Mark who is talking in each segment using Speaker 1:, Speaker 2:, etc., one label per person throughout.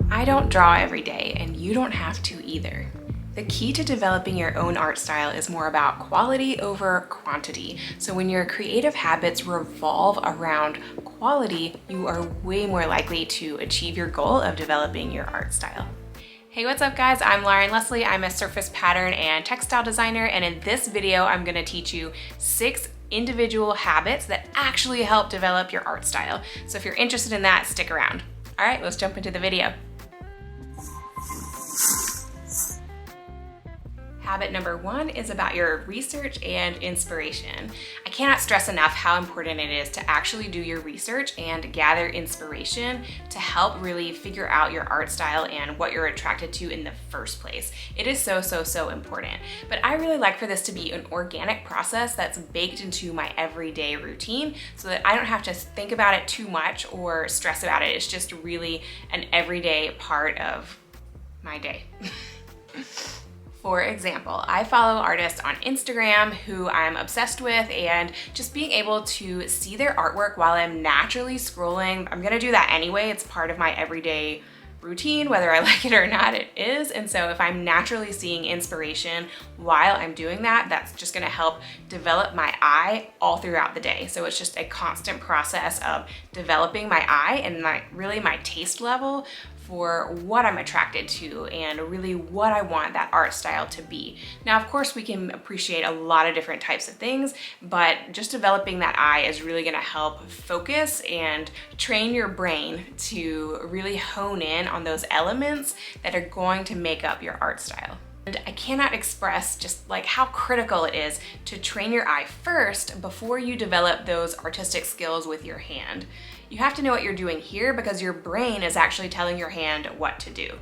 Speaker 1: I don't draw every day, and you don't have to either. The key to developing your own art style is more about quality over quantity. So when your creative habits revolve around quality, you are way more likely to achieve your goal of developing your art style. Hey, what's up guys? I'm Lauren Leslie. I'm a surface pattern and textile designer, and in this video, I'm gonna teach you 6 individual habits that actually help develop your art style. So if you're interested in that, stick around. All right, let's jump into the video. Habit number 1 is about your research and inspiration. I cannot stress enough how important it is to actually do your research and gather inspiration to help really figure out your art style and what you're attracted to in the first place. It is so important. But I really like for this to be an organic process that's baked into my everyday routine so that I don't have to think about it too much or stress about it. It's just really an everyday part of my day. For example, I follow artists on Instagram who I'm obsessed with, and just being able to see their artwork while I'm naturally scrolling, I'm gonna do that anyway. It's part of my everyday routine, whether I like it or not, it is. And so if I'm naturally seeing inspiration while I'm doing that, that's just gonna help develop my eye all throughout the day. So it's just a constant process of developing my eye and my taste level for what I'm attracted to and really what I want that art style to be. Now, of course, we can appreciate a lot of different types of things, but just developing that eye is really gonna help focus and train your brain to really hone in on those elements that are going to make up your art style. And I cannot express just like how critical it is to train your eye first before you develop those artistic skills with your hand. You have to know what you're doing here because your brain is actually telling your hand what to do.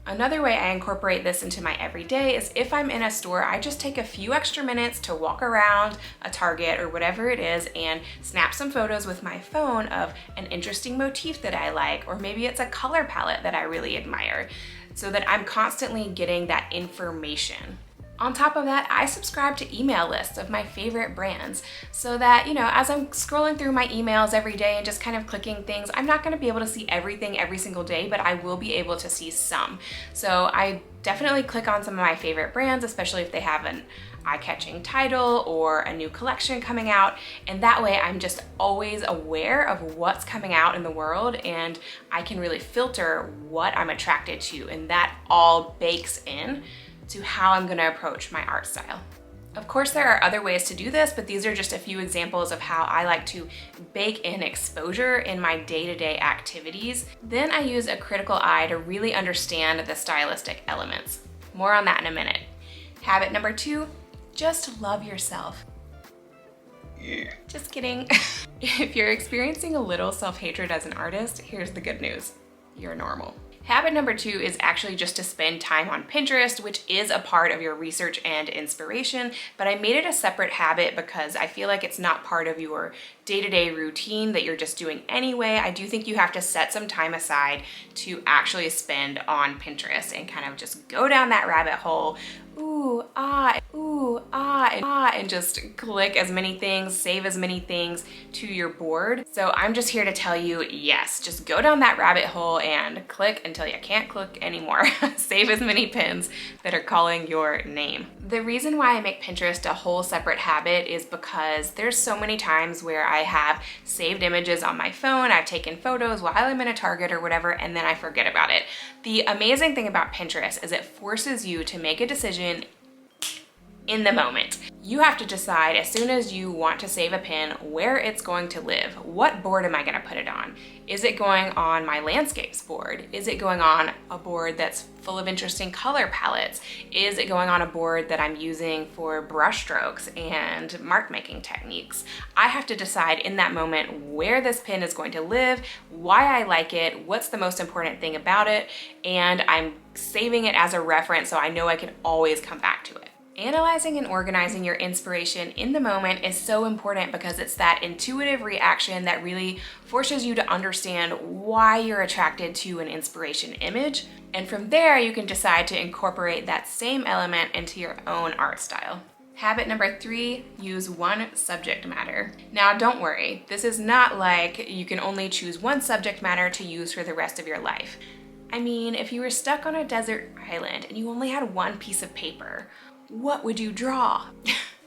Speaker 1: Another way I incorporate this into my everyday is if I'm in a store, I just take a few extra minutes to walk around a Target or whatever it is and snap some photos with my phone of an interesting motif that I like, or maybe it's a color palette that I really admire, so that I'm constantly getting that information. On top of that, I subscribe to email lists of my favorite brands so that, as I'm scrolling through my emails every day and just kind of clicking things, I'm not gonna be able to see everything every single day, but I will be able to see some. So I definitely click on some of my favorite brands, especially if they have an eye-catching title or a new collection coming out. And that way I'm just always aware of what's coming out in the world, and I can really filter what I'm attracted to, and that all bakes in to how I'm gonna approach my art style. Of course, there are other ways to do this, but these are just a few examples of how I like to bake in exposure in my day-to-day activities. Then I use a critical eye to really understand the stylistic elements. More on that in a minute. Habit number 2, just love yourself. Just kidding. If you're experiencing a little self-hatred as an artist, here's the good news. You're normal. Habit number 2 is actually just to spend time on Pinterest, which is a part of your research and inspiration, but I made it a separate habit because I feel like it's not part of your day-to-day routine that you're just doing anyway. I do think you have to set some time aside to actually spend on Pinterest and kind of just go down that rabbit hole, ooh, ah, and just click as many things, save as many things to your board. So I'm just here to tell you, yes, just go down that rabbit hole and click until you can't click anymore. Save as many pins that are calling your name. The reason why I make Pinterest a whole separate habit is because there's so many times where I have saved images on my phone, I've taken photos while I'm in a Target or whatever, and then I forget about it. The amazing thing about Pinterest is it forces you to make a decision in the moment. You have to decide as soon as you want to save a pin where it's going to live. What board am I gonna put it on? Is it going on my landscapes board? Is it going on a board that's full of interesting color palettes? Is it going on a board that I'm using for brush strokes and mark making techniques? I have to decide in that moment where this pin is going to live, why I like it, what's the most important thing about it, and I'm saving it as a reference so I know I can always come back to it. Analyzing and organizing your inspiration in the moment is so important because it's that intuitive reaction that really forces you to understand why you're attracted to an inspiration image. And from there, you can decide to incorporate that same element into your own art style. Habit number 3, use one subject matter. Now don't worry, this is not like you can only choose one subject matter to use for the rest of your life. I mean, if you were stuck on a desert island and you only had one piece of paper, what would you draw?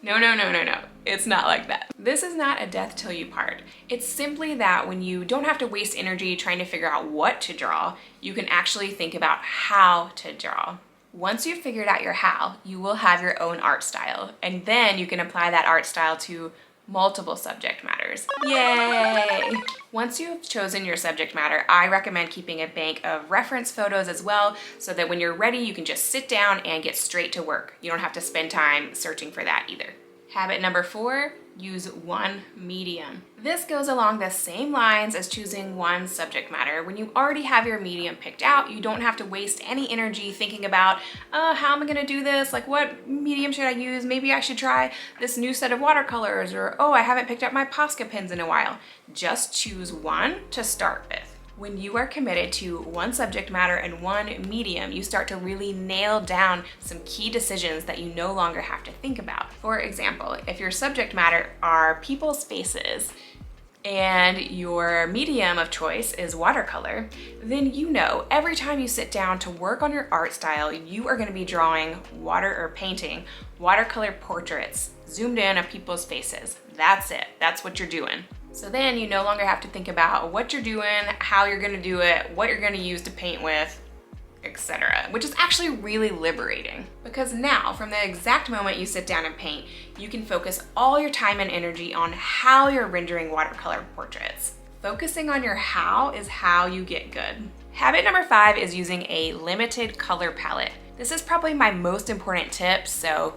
Speaker 1: No, no, no, no, no. It's not like that. This is not a death till you part. It's simply that when you don't have to waste energy trying to figure out what to draw, you can actually think about how to draw. Once you've figured out your how, you will have your own art style, and then you can apply that art style to multiple subject matters. Yay! Once you've chosen your subject matter, I recommend keeping a bank of reference photos as well, so that when you're ready, you can just sit down and get straight to work. You don't have to spend time searching for that either. Habit number 4, use one medium. This goes along the same lines as choosing one subject matter. When you already have your medium picked out, you don't have to waste any energy thinking about, how am I gonna do this? Like, what medium should I use? Maybe I should try this new set of watercolors, or, oh, I haven't picked up my Posca pens in a while. Just choose one to start with. When you are committed to one subject matter and one medium, you start to really nail down some key decisions that you no longer have to think about. For example, if your subject matter are people's faces and your medium of choice is watercolor, then you know every time you sit down to work on your art style, you are going to be drawing watercolor portraits zoomed in of people's faces. That's it. That's what you're doing. So then you no longer have to think about what you're doing, how you're gonna do it, what you're gonna use to paint with, etc. Which is actually really liberating. Because now, from the exact moment you sit down and paint, you can focus all your time and energy on how you're rendering watercolor portraits. Focusing on your how is how you get good. Habit number 5 is using a limited color palette. This is probably my most important tip, so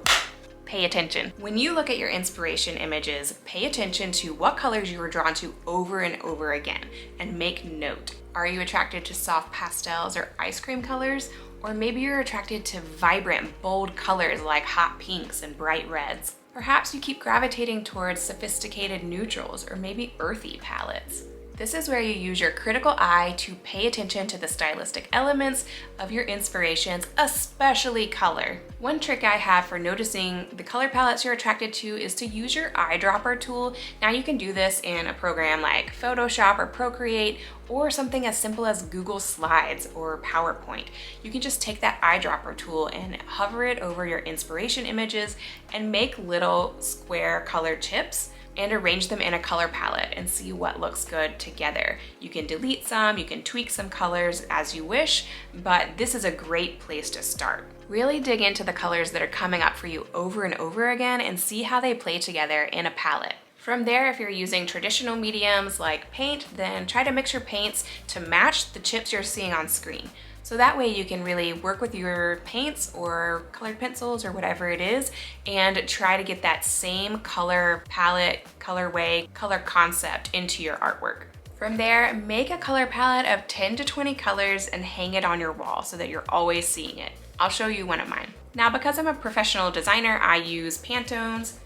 Speaker 1: pay attention. When you look at your inspiration images, pay attention to what colors you are drawn to over and over again, and make note. Are you attracted to soft pastels or ice cream colors? Or maybe you're attracted to vibrant, bold colors like hot pinks and bright reds. Perhaps you keep gravitating towards sophisticated neutrals or maybe earthy palettes. This is where you use your critical eye to pay attention to the stylistic elements of your inspirations, especially color. One trick I have for noticing the color palettes you're attracted to is to use your eyedropper tool. Now you can do this in a program like Photoshop or Procreate, or something as simple as Google Slides or PowerPoint. You can just take that eyedropper tool and hover it over your inspiration images and make little square colored chips and arrange them in a color palette and see what looks good together. You can delete some, you can tweak some colors as you wish, but this is a great place to start. Really dig into the colors that are coming up for you over and over again and see how they play together in a palette. From there, if you're using traditional mediums like paint, then try to mix your paints to match the chips you're seeing on screen. So that way you can really work with your paints or colored pencils or whatever it is and try to get that same color palette, colorway, color concept into your artwork. From there, make a color palette of 10 to 20 colors and hang it on your wall so that you're always seeing it. I'll show you one of mine. Now, because I'm a professional designer, I use Pantones,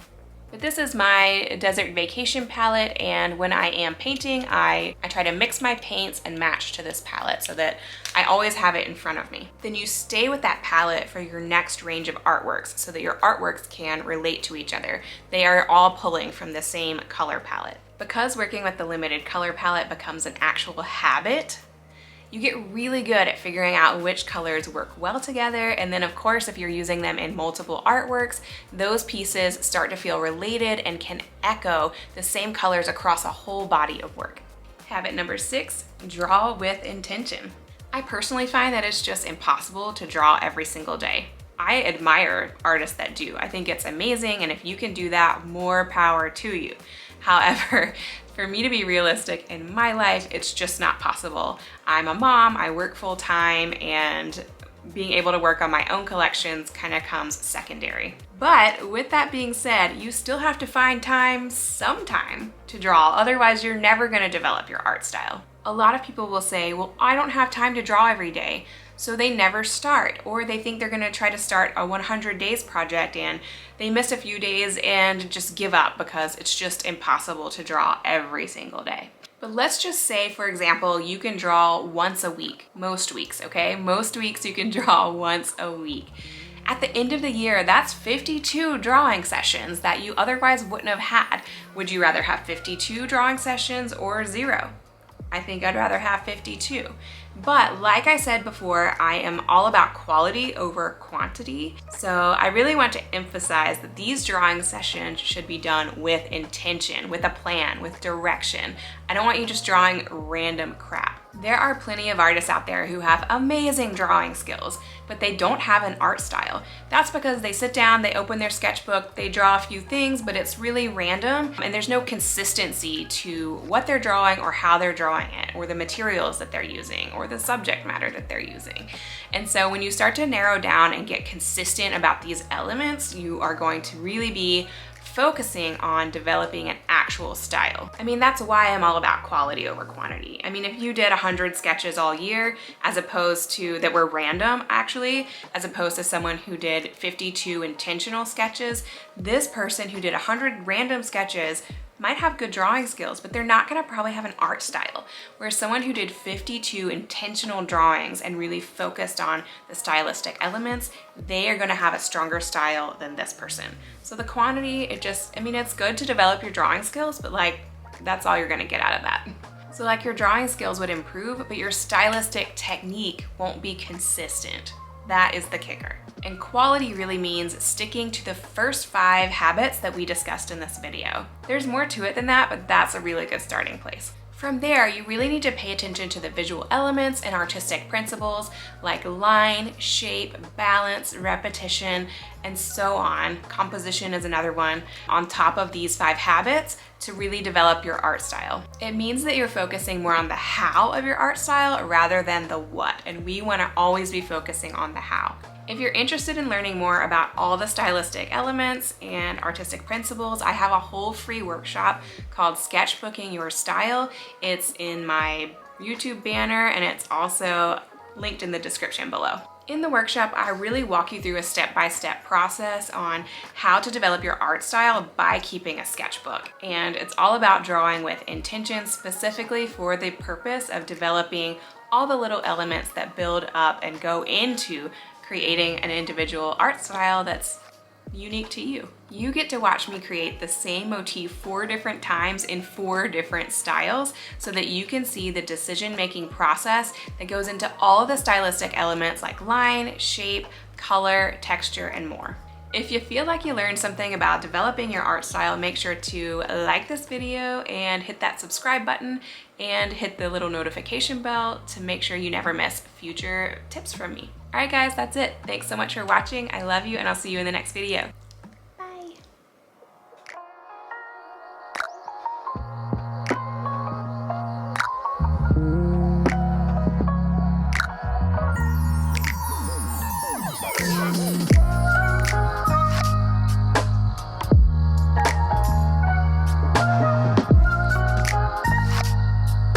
Speaker 1: but this is my desert vacation palette, and when I am painting, I try to mix my paints and match to this palette so that I always have it in front of me. Then you stay with that palette for your next range of artworks so that your artworks can relate to each other. They are all pulling from the same color palette. Because working with the limited color palette becomes an actual habit, you get really good at figuring out which colors work well together, and then of course if you're using them in multiple artworks, those pieces start to feel related and can echo the same colors across a whole body of work. Habit number 6, draw with intention. I personally find that it's just impossible to draw every single day. I admire artists that do. I think it's amazing, and if you can do that, more power to you. However, for me to be realistic in my life, it's just not possible. I'm a mom, I work full time, and being able to work on my own collections kind of comes secondary. But with that being said, you still have to find time sometime to draw, otherwise you're never gonna develop your art style. A lot of people will say, well, I don't have time to draw every day, so they never start, or they think they're gonna try to start a 100 days project and they miss a few days and just give up because it's just impossible to draw every single day. But let's just say, for example, you can draw once a week, most weeks, okay? Most weeks you can draw once a week. At the end of the year, that's 52 drawing sessions that you otherwise wouldn't have had. Would you rather have 52 drawing sessions or 0? I think I'd rather have 52. But like I said before, I am all about quality over quantity. So I really want to emphasize that these drawing sessions should be done with intention, with a plan, with direction. I don't want you just drawing random crap. There are plenty of artists out there who have amazing drawing skills, but they don't have an art style. That's because they sit down, they open their sketchbook, they draw a few things, but it's really random and there's no consistency to what they're drawing or how they're drawing it, or the materials that they're using, or the subject matter that they're using. And so when you start to narrow down and get consistent about these elements, you are going to really be focusing on developing an actual style. I mean, that's why I'm all about quality over quantity. I mean, if you did 100 sketches all year, as opposed to, that were random actually, as opposed to someone who did 52 intentional sketches, this person who did 100 random sketches might have good drawing skills, but they're not gonna probably have an art style. Whereas someone who did 52 intentional drawings and really focused on the stylistic elements, they are gonna have a stronger style than this person. So the quantity, I mean, it's good to develop your drawing skills, but like, that's all you're gonna get out of that. So like, your drawing skills would improve, but your stylistic technique won't be consistent. That is the kicker. And quality really means sticking to the first 5 habits that we discussed in this video. There's more to it than that, but that's a really good starting place. From there, you really need to pay attention to the visual elements and artistic principles like line, shape, balance, repetition, and so on. Composition is another one on top of these 5 habits to really develop your art style. It means that you're focusing more on the how of your art style rather than the what, and we want to always be focusing on the how. If you're interested in learning more about all the stylistic elements and artistic principles, I have a whole free workshop called Sketchbooking Your Style. It's in my YouTube banner and it's also linked in the description below. In the workshop, I really walk you through a step-by-step process on how to develop your art style by keeping a sketchbook. And it's all about drawing with intention, specifically for the purpose of developing all the little elements that build up and go into creating an individual art style that's unique to you. You get to watch me create the same motif 4 different times in 4 different styles so that you can see the decision-making process that goes into all of the stylistic elements like line, shape, color, texture, and more. If you feel like you learned something about developing your art style, make sure to like this video and hit that subscribe button and hit the little notification bell to make sure you never miss future tips from me. All right guys, that's it. Thanks so much for watching. I love you and I'll see you in the next video. Bye.